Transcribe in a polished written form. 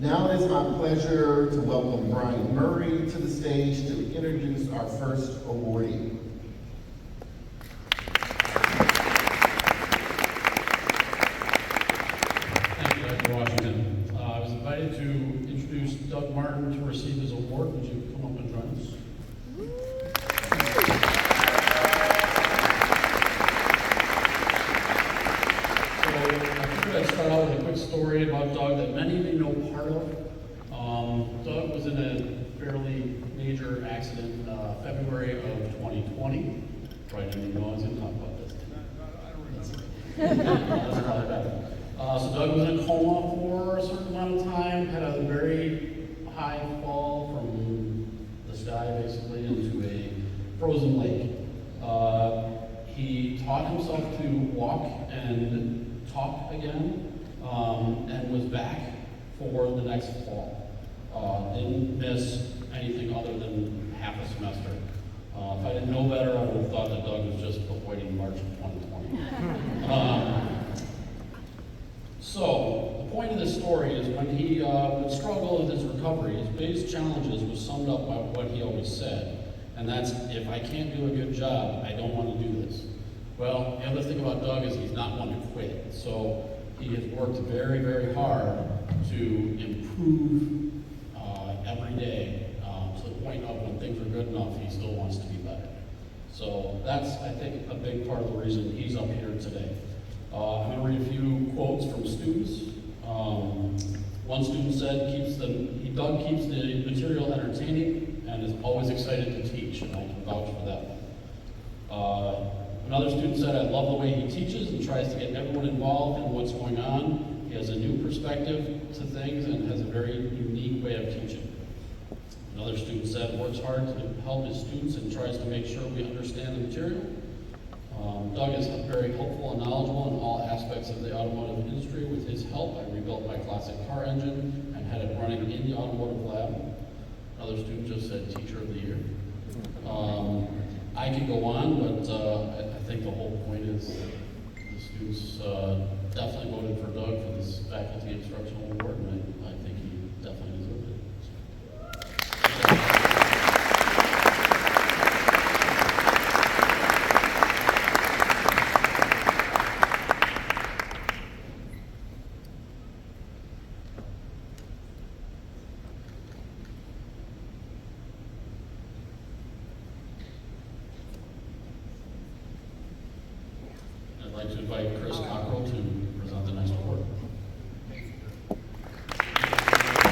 Now it is my pleasure to welcome Brian Murray to the stage to introduce our first awardee. Thank you, Dr. Washington. I was invited to introduce Doug Martin to receive his award. Would you come up and join us? I'd start out with a quick story about Doug that many of you know part of. Doug was in a fairly major accident February of 2020. Probably didn't even know I was going to talk about this. That's probably better. So Doug was in a coma for a certain amount of time, had a very high fall from the sky basically into a frozen lake. He taught himself to walk and talk again, and was back for the next fall. Didn't miss anything other than half a semester. If I didn't know better, I would have thought that Doug was just avoiding March of 2020. So, the point of this story is when he would struggle with his recovery, his biggest challenges was summed up by what he always said, and that's, if I can't do a good job, I don't want to do this. Well, the other thing about Doug is he's not one to quit. So he has worked very, very hard to improve every day to the point of when things are good enough, he still wants to be better. So that's, I think, a big part of the reason he's up here today. I'm going to read a few quotes from students. One student said, Doug keeps the material entertaining and is always excited to teach, and I can vouch for that one. Another student said, I love the way he teaches and tries to get everyone involved in what's going on. He has a new perspective to things and has a very unique way of teaching. Another student said, works hard to help his students and tries to make sure we understand the material. Doug is very helpful and knowledgeable in all aspects of the automotive industry. With his help, I rebuilt my classic car engine and had it running in the automotive lab. Another student just said, teacher of the year. I could go on, but I think the whole point is the students definitely voted for Doug for this Faculty Instructional Award, and I think he definitely deserved it. I'd like to invite Chris Cockrell to present the next award.